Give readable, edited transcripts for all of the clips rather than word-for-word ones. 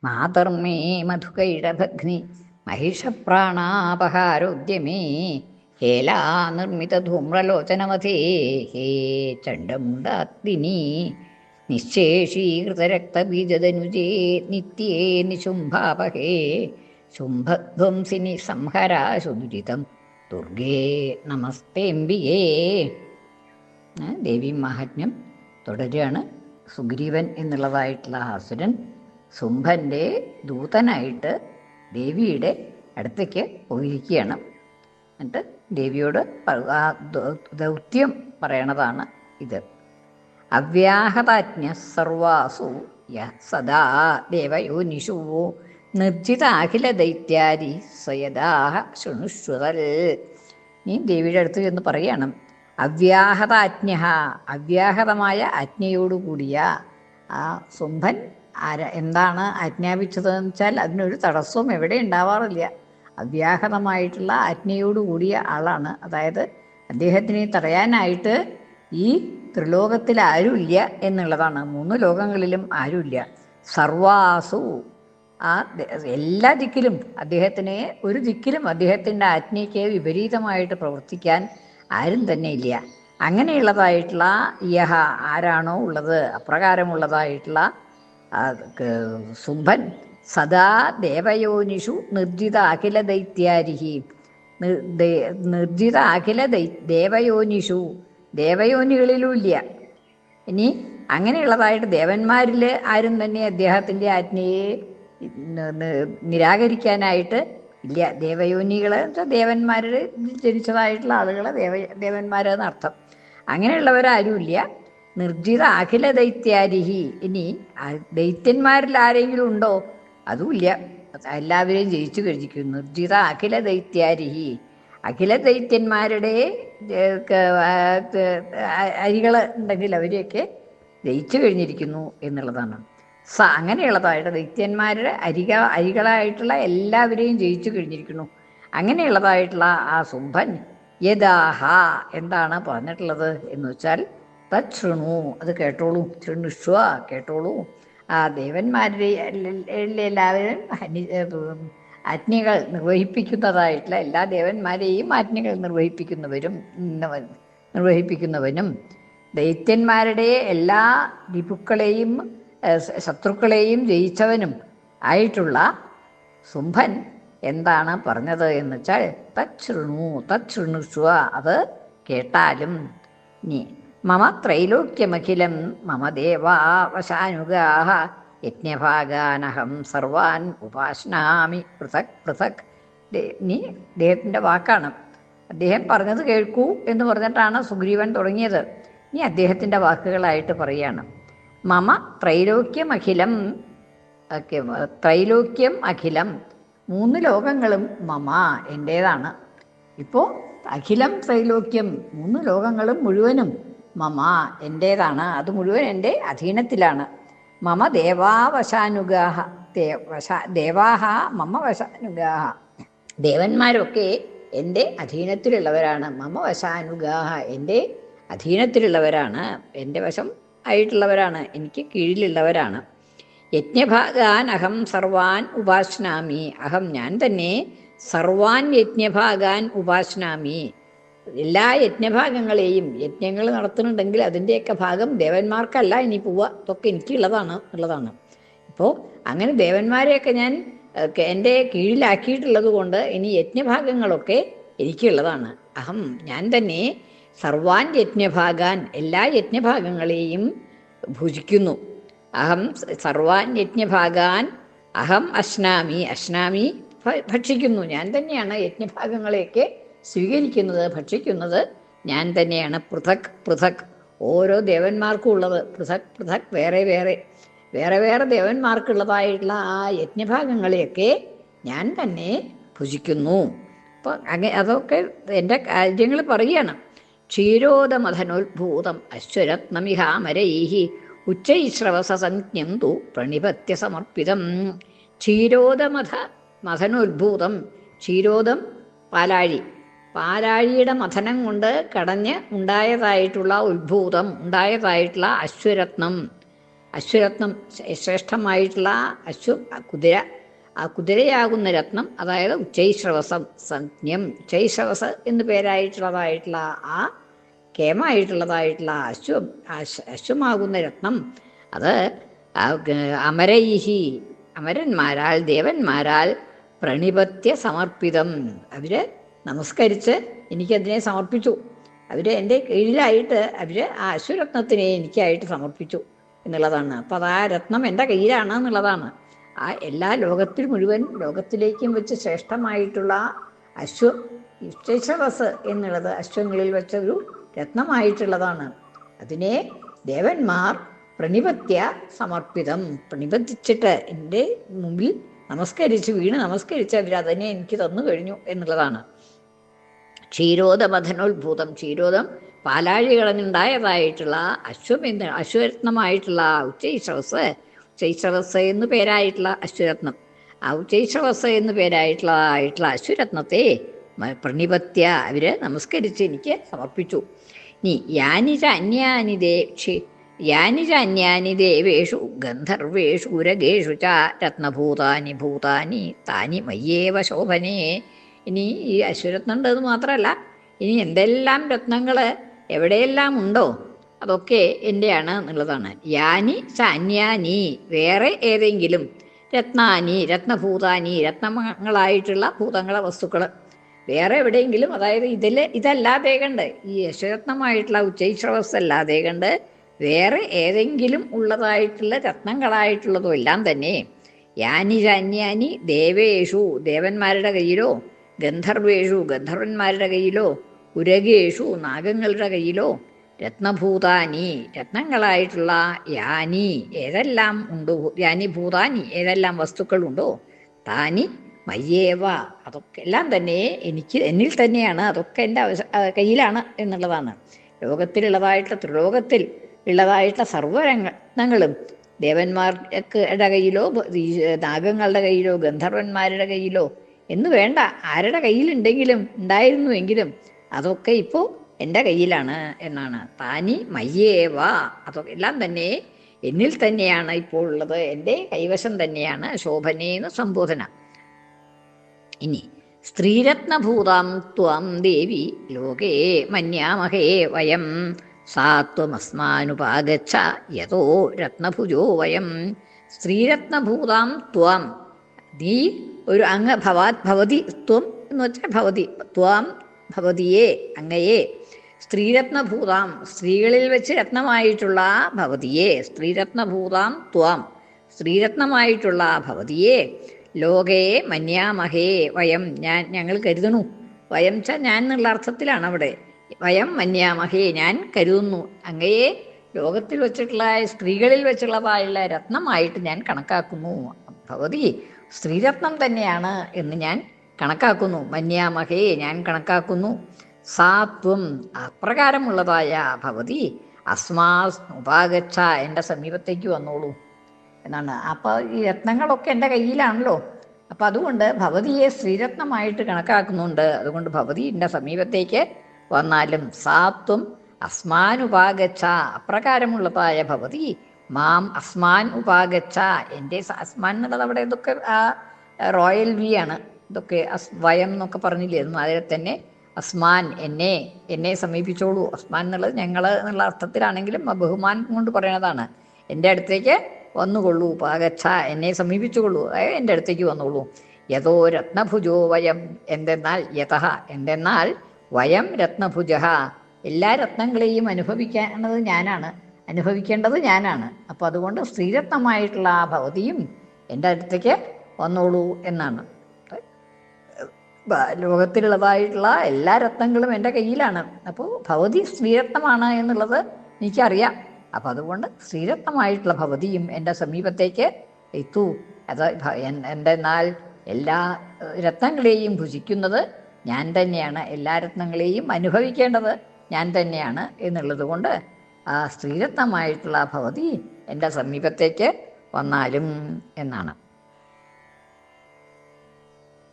മാതർമേ മധുകൈടഭഗ്നി महिषप्राणापहारोद्यमे हेला निर्मितधूम्रलोचनवधे हे चण्डमुण्डात्तिनी निःशेषीकृतरक्तबीजदनुजे नित्ये निशुम्भापहे ശുംഭധ്വംസിനി സംഹരാശുദുരിതം ദുർഗേ നമസ്തേംബിയേ. ദേവി മാഹാത്മ്യം തുടരുകയാണ്. സുഗ്രീവൻ എന്നുള്ളതായിട്ടുള്ള അസുരൻ ശുംഭൻ്റെ ദൂതനായിട്ട് ദേവിയുടെ അടുത്തേക്ക് പോയിരിക്കുകയാണ്. എന്നിട്ട് ദേവിയോട് ആ ദൗത്യം പറയണതാണ് ഇത്. അവ്യാഹതാജ്ഞ സർവാസു സദാ ദേവയോനിഷു നിർജിത അഖില ദൈത്യാരി സ്വയദാഹ ശൃണുഷ്വതൽ. നീ ദേവിയുടെ അടുത്ത് ചെന്ന് പറയണം, അവ്യാഹതാജ്ഞ, അവ്യാഹതമായ ആജ്ഞയോടുകൂടിയ ആ ശുംഭൻ എന്താണ് ആജ്ഞാപിച്ചതെന്ന് വെച്ചാൽ അതിനൊരു തടസ്സവും എവിടെ ഉണ്ടാവാറില്ല. അവ്യാഹതമായിട്ടുള്ള ആജ്ഞയോടുകൂടിയ ആളാണ്. അതായത് അദ്ദേഹത്തിനെ തടയാനായിട്ട് ഈ ത്രിലോകത്തിൽ ആരുമില്ല എന്നുള്ളതാണ്. 3 ലോകങ്ങളിലും ആരുമില്ല. സർവാസു, ആ എല്ലാ ദിക്കിലും അദ്ദേഹത്തിനെ, ഒരു ദിക്കിലും അദ്ദേഹത്തിൻ്റെ ആജ്ഞയ്ക്ക് വിപരീതമായിട്ട് പ്രവർത്തിക്കാൻ ആരും തന്നെ ഇല്ല. അങ്ങനെയുള്ളതായിട്ടുള്ള യഹ, ആരാണോ ഉള്ളത്, അപ്രകാരമുള്ളതായിട്ടുള്ള ശുംഭൻ സദാ ദേവയോനിഷു നിർജിത അഖില ദൈത്യാരിഹി, നിർജിത അഖില ദേവയോനിഷു, ദേവയോനികളിലും ഇല്ല. ഇനി അങ്ങനെയുള്ളതായിട്ട് ദേവന്മാരിൽ ആരും തന്നെ അദ്ദേഹത്തിൻ്റെ ആജ്ഞയെ നിരാകരിക്കാനായിട്ട് ഇല്ല. ദേവയോനികൾ ദേവന്മാരിൽ ജനിച്ചതായിട്ടുള്ള ആളുകൾ ദേവന്മാരെന്നർത്ഥം. അങ്ങനെയുള്ളവരാരുമില്ല. നിർജിത അഖില ദൈത്യാരിഹി, ഇനി ദൈത്യന്മാരിൽ ആരെങ്കിലും ഉണ്ടോ? അതുമില്ല. എല്ലാവരെയും ജയിച്ചു കഴിഞ്ഞിരിക്കുന്നു. നിർജിത അഖില ദൈത്യാരിഹി, അഖില ദൈത്യന്മാരുടെ അരികൾ ഉണ്ടെങ്കിൽ അവരെയൊക്കെ ജയിച്ചു കഴിഞ്ഞിരിക്കുന്നു എന്നുള്ളതാണ്. അങ്ങനെയുള്ളതായിട്ട് ദൈത്യന്മാരുടെ അരികളായിട്ടുള്ള എല്ലാവരെയും ജയിച്ചു കഴിഞ്ഞിരിക്കുന്നു. അങ്ങനെയുള്ളതായിട്ടുള്ള ആ ശുംഭൻ യദാഹ, എന്താണ് പറഞ്ഞിട്ടുള്ളത് എന്ന് വെച്ചാൽ തൃണു, അത് കേട്ടോളൂ. ശൃണുഷ്വ, കേട്ടോളൂ. ആ ദേവന്മാരുടെ എല്ലാവരും ആജ്ഞകൾ നിർവഹിപ്പിക്കുന്നതായിട്ടുള്ള എല്ലാ ദേവന്മാരെയും ആജ്ഞകൾ നിർവഹിപ്പിക്കുന്നവനും ദൈത്യന്മാരുടെ എല്ലാ രിപുക്കളെയും ശത്രുക്കളെയും ജയിച്ചവനും ആയിട്ടുള്ള ശുംഭൻ എന്താണ് പറഞ്ഞത് എന്ന് വെച്ചാൽ തൃണുഷ്വ, അത് കേട്ടാലും. നീ മമ ത്രൈലോക്യമഖിലം മമ ദേവാവശാനുഗാഹ യജ്ഞഭാഗാനഹം സർവാൻ ഉപാസ്നാമി പൃഥക് പൃഥക്. നീ അദ്ദേഹത്തിൻ്റെ വാക്കാണ്. അദ്ദേഹം പറഞ്ഞത് കേൾക്കൂ എന്ന് പറഞ്ഞിട്ടാണ് സുഗ്രീവൻ തുടങ്ങിയത്. നീ അദ്ദേഹത്തിൻ്റെ വാക്കുകളായിട്ട് പറയാണ്. മമ ത്രൈലോക്യമഖിലം, ത്രൈലോക്യം അഖിലം, 3 ലോകങ്ങളും മമ, എൻ്റേതാണ്. ഇപ്പോൾ അഖിലം ത്രൈലോക്യം, 3 ലോകങ്ങളും മുഴുവനും മമ, എൻ്റേതാണ്. അത് മുഴുവൻ എൻ്റെ അധീനത്തിലാണ്. മമ ദേവാവശാനുഗാഹ, ദേവാഹ മമ വശാനുഗാഹ, ദേവന്മാരൊക്കെ എൻ്റെ അധീനത്തിലുള്ളവരാണ്. മമ വശാനുഗാഹ, എൻ്റെ അധീനത്തിലുള്ളവരാണ്, എൻ്റെ വശം ആയിട്ടുള്ളവരാണ്, എനിക്ക് കീഴിലുള്ളവരാണ്. യജ്ഞഭാഗാൻ അഹം സർവാൻ ഉപാസ്നാമി, അഹം ഞാൻ തന്നെ സർവാൻ യജ്ഞഭാഗാൻ ഉപാസ്നാമി, എല്ലാ യജ്ഞഭാഗങ്ങളെയും, യജ്ഞങ്ങൾ നടത്തുന്നുണ്ടെങ്കിൽ അതിൻ്റെയൊക്കെ ഭാഗം ദേവന്മാർക്കല്ല ഇനി പോവുക, ഇതൊക്കെ എനിക്കുള്ളതാണ്. ഇപ്പോൾ അങ്ങനെ ദേവന്മാരെയൊക്കെ ഞാൻ എൻ്റെ കീഴിലാക്കിയിട്ടുള്ളത് കൊണ്ട് ഇനി യജ്ഞഭാഗങ്ങളൊക്കെ എനിക്കുള്ളതാണ്. അഹം ഞാൻ തന്നെ സർവാൻ യജ്ഞഭാഗാൻ, എല്ലാ യജ്ഞഭാഗങ്ങളെയും ഭുജിക്കുന്നു. അഹം സർവാൻ യജ്ഞഭാഗാൻ അഹം അശ്നാമി ഭക്ഷിക്കുന്നു. ഞാൻ തന്നെയാണ് യജ്ഞഭാഗങ്ങളെയൊക്കെ സ്വീകരിക്കുന്നത്, ഭക്ഷിക്കുന്നത് ഞാൻ തന്നെയാണ്. പൃഥക് പൃഥക്, ഓരോ ദേവന്മാർക്കും ഉള്ളത് പൃഥക് പൃഥക്, വേറെ വേറെ ദേവന്മാർക്കുള്ളതായിട്ടുള്ള ആ യജ്ഞഭാഗങ്ങളെയൊക്കെ ഞാൻ തന്നെ ഭുജിക്കുന്നു. അപ്പോൾ അതൊക്കെ എൻ്റെ കാര്യങ്ങൾ പറയുകയാണ്. ക്ഷീരോദമഥനോദ്ഭൂതം അശ്വരത്നമിഹാമരൈഹി ഉച്ചൈശ്രവസസഞ്ജ്ഞം തു പ്രണിപത്യ സമർപ്പിതം. മഥനോദ്ഭൂതം, ക്ഷീരോദം പാലാഴിയുടെ മഥനം കൊണ്ട് കടഞ്ഞ് ഉണ്ടായതായിട്ടുള്ള ഉദ്ഭൂതം, ഉണ്ടായതായിട്ടുള്ള അശ്വരത്നം, അശ്വരത്നം ശ്രേഷ്ഠമായിട്ടുള്ള കുതിര, ആ കുതിരയാകുന്ന രത്നം, അതായത് ഉച്ചൈശ്രവസം സംജ്ഞം, ഉച്ചൈശ്രവസ് എന്ന് പേരായിട്ടുള്ളതായിട്ടുള്ള ആ കേമായിട്ടുള്ളതായിട്ടുള്ള അശ്വമാകുന്ന രത്നം, അത് അമരൈഹി അമരന്മാരാൽ ദേവന്മാരാൽ പ്രണിപത്യ സമർപ്പിതം, അവര് നമസ്കരിച്ച് എനിക്കതിനെ സമർപ്പിച്ചു. അവർ എൻ്റെ കീഴിലായിട്ട് ആ അശ്വരത്നത്തിനെ എനിക്കായിട്ട് സമർപ്പിച്ചു എന്നുള്ളതാണ്. അപ്പം അത് ആ രത്നം എൻ്റെ കയ്യിലാണ് എന്നുള്ളതാണ്. ആ എല്ലാ ലോകത്തിലേക്കും വെച്ച് ശ്രേഷ്ഠമായിട്ടുള്ള ഉച്ചൈശ്രവസ് എന്നുള്ളത് അശ്വങ്ങളിൽ വെച്ച ഒരു രത്നമായിട്ടുള്ളതാണ്. അതിനെ ദേവന്മാർ പ്രണിപത്യ സമർപ്പിതം, പ്രണിപതിച്ചിട്ട് എൻ്റെ മുമ്പിൽ വീണ് നമസ്കരിച്ച് അവരതിനെ എനിക്ക് തന്നു കഴിഞ്ഞു എന്നുള്ളതാണ്. ക്ഷീരോദമഥനോത്ഭൂതം, ക്ഷീരോദം പാലാഴി കളഞ്ഞുണ്ടായതായിട്ടുള്ള അശ്വരത്നമായിട്ടുള്ള ഉച്ചൈശ്രവസ് എന്ന് പേരായിട്ടുള്ള അശ്വരത്നം, ആ ഉച്ചൈശ്രവസ് എന്ന് പേരായിട്ടുള്ള അശ്വരത്നത്തെ പ്രണിപത്യ അവര് നമസ്കരിച്ച് എനിക്ക് സമർപ്പിച്ചു. ഇനി യാനിച അന്യാനി ദേവേഷു ഗന്ധർവേഷു ഉരഗേഷു ച രത്നഭൂതാനി ഭൂതാനി താനി മയ്യേവ ശോഭനേ. ഇനി ഈ അശ്വരത്നം ഉണ്ടെന്ന് മാത്രമല്ല, ഇനി എന്തെല്ലാം രത്നങ്ങൾ എവിടെയെല്ലാം ഉണ്ടോ അതൊക്കെ എൻ്റെയാണ് എന്നുള്ളതാണ്. യാനി ചാന്യാനി, വേറെ ഏതെങ്കിലും രത്നാനി രത്നഭൂതാനി, രത്നങ്ങളായിട്ടുള്ള ഭൂതങ്ങളെ വസ്തുക്കൾ വേറെ എവിടെയെങ്കിലും, അതായത് ഇതല്ലാതെ കണ്ട്, ഈ അശ്വരത്നമായിട്ടുള്ള ഉച്ചൈശ്രവസ് അല്ലാതെ കണ്ട് വേറെ ഏതെങ്കിലും ഉള്ളതായിട്ടുള്ള രത്നങ്ങളായിട്ടുള്ളതും എല്ലാം തന്നെ യാനി ചാന്യാനി ദേവേഷു, ദേവന്മാരുടെ കയ്യിലോ, ഗന്ധർവേഷു, ഗന്ധർവന്മാരുടെ കയ്യിലോ, ഉരകേഷു, നാഗങ്ങളുടെ കയ്യിലോ, രത്നഭൂതാനി, രത്നങ്ങളായിട്ടുള്ള യാനി ഏതെല്ലാം ഉണ്ടോ, യാനി ഭൂതാനി ഏതെല്ലാം വസ്തുക്കളുണ്ടോ, താനി മയ്യേവ അതൊക്കെ എല്ലാം തന്നെ എന്നിൽ തന്നെയാണ്, അതൊക്കെ എൻ്റെ കയ്യിലാണ് എന്നുള്ളതാണ്. ത്രിലോകത്തിൽ ഉള്ളതായിട്ടുള്ള സർവ്വരത്നങ്ങളും ദേവന്മാരുടെ കയ്യിലോ, നാഗങ്ങളുടെ കയ്യിലോ, ഗന്ധർവന്മാരുടെ കയ്യിലോ എന്ന് വേണ്ട, ആരുടെ കയ്യിലുണ്ടെങ്കിലും ഉണ്ടായിരുന്നുവെങ്കിലും അതൊക്കെ ഇപ്പോൾ എൻ്റെ കയ്യിലാണ് എന്നാണ്. താനി മയ്യേവ അതൊക്കെ എല്ലാം തന്നെ എന്നിൽ തന്നെയാണ് ഇപ്പോൾ ഉള്ളത്, എൻ്റെ കൈവശം തന്നെയാണ്. ശോഭനേന്ന് സംബോധന. ഇനി സ്ത്രീരത്നഭൂതാം ത്വം ദേവി ലോകേ മന്യാമഹേ വയം സാ ത്വമസ്മാനുപാഗച്ഛ യതോ രത്നഭുജോ വയം. സ്ത്രീരത്നഭൂതാം ത്വം, നീ ഒരു ഭവതി, ത്വം എന്ന് വെച്ചാൽ ഭവതി, ത്വം ഭവതിയെ അങ്ങയെ, സ്ത്രീരത്നഭൂതാം സ്ത്രീകളിൽ വെച്ച് രത്നമായിട്ടുള്ള ഭവതിയെ, സ്ത്രീരത്നഭൂതാം ത്വം സ്ത്രീരത്നമായിട്ടുള്ള ഭവതിയെ, ലോകേ മന്യാമഹേ വയം ഞങ്ങൾ കരുതണു, വയം ച ഞാൻ എന്നുള്ള അർത്ഥത്തിലാണ് അവിടെ, വയം മന്യാമഹേ ഞാൻ കരുതുന്നു, അങ്ങയെ ലോകത്തിൽ വെച്ചിട്ടുള്ള സ്ത്രീകളിൽ വെച്ചുള്ളതായുള്ള രത്നമായിട്ട് ഞാൻ കണക്കാക്കുന്നു. ഭവതി സ്ത്രീരത്നം തന്നെയാണ് എന്ന് ഞാൻ കണക്കാക്കുന്നു. മന്യാമഹേ ഞാൻ കണക്കാക്കുന്നു. സാത്വം അപ്രകാരമുള്ളതായ ഭവതി അസ്മാ ഉപാഗച്ഛ എൻ്റെ സമീപത്തേക്ക് വന്നോളൂ എന്നാണ്. അപ്പോൾ ഈ രത്നങ്ങളൊക്കെ എൻ്റെ കയ്യിലാണല്ലോ, അപ്പം അതുകൊണ്ട് ഭവതിയെ സ്ത്രീരത്നമായിട്ട് കണക്കാക്കുന്നുണ്ട്. അതുകൊണ്ട് ഭവതി എൻ്റെ സമീപത്തേക്ക് വന്നാലും സാത്വം അസ്മാൻ ഉപാഗച്ഛ അപ്രകാരമുള്ളതായ ഭവതി മാം അസ്മാൻ ഉപാഗച്ഛ എൻ്റെ അസ്മാൻ എന്നുള്ളത് അവിടെ ഇതൊക്കെ ആ റോയൽ വി ആണ്, ഇതൊക്കെ വയം എന്നൊക്കെ പറഞ്ഞില്ലേ, അതിൽ തന്നെ അസ്മാൻ എന്നെ സമീപിച്ചോളൂ. അസ്മാൻ എന്നുള്ളത് ഞങ്ങൾ എന്നുള്ള അർത്ഥത്തിലാണെങ്കിലും ബഹുമാൻ കൊണ്ട് പറയണതാണ്. എൻ്റെ അടുത്തേക്ക് വന്നുകൊള്ളൂ, പാകച്ഛ എന്നെ സമീപിച്ചുകൊള്ളൂ, അതായത് എൻ്റെ അടുത്തേക്ക് വന്നോളൂ. യഥോ രത്നഭുജോ വയം എന്തെന്നാൽ വയം രത്നഭുജ എല്ലാ രത്നങ്ങളെയും അനുഭവിക്കേണ്ടത് ഞാനാണ്. അപ്പോൾ അതുകൊണ്ട് സ്ത്രീരത്നമായിട്ടുള്ള ആ ഭവതിയും എൻ്റെ അടുത്തേക്ക് വന്നോളൂ എന്നാണ്. ലോകത്തിലുള്ളതായിട്ടുള്ള എല്ലാ രത്നങ്ങളും എൻ്റെ കയ്യിലാണ്. അപ്പോൾ ഭവതി സ്ത്രീരത്നമാണ് എന്നുള്ളത് എനിക്കറിയാം. അപ്പം അതുകൊണ്ട് സ്ത്രീരത്നമായിട്ടുള്ള ഭവതിയും എൻ്റെ സമീപത്തേക്ക് എത്തൂ. അത് എന്തെന്നാൽ എല്ലാ രത്നങ്ങളെയും ഭുജിക്കുന്നത് ഞാൻ തന്നെയാണ്, എല്ലാ രത്നങ്ങളെയും അനുഭവിക്കേണ്ടത് ഞാൻ തന്നെയാണ് എന്നുള്ളത് കൊണ്ട് ആ സ്ത്രീരത്നമായിട്ടുള്ള ഭവതി എൻ്റെ സമീപത്തേക്ക് വന്നാലും എന്നാണ്.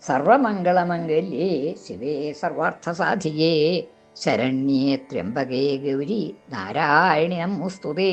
സർവമംഗളമംഗല്യേ ശിവേ സർവാർത്ഥസാധികേ ശരണ്യേ ത്രയംബകേ ഗൗരി നാരായണി നമോസ്തുതേ.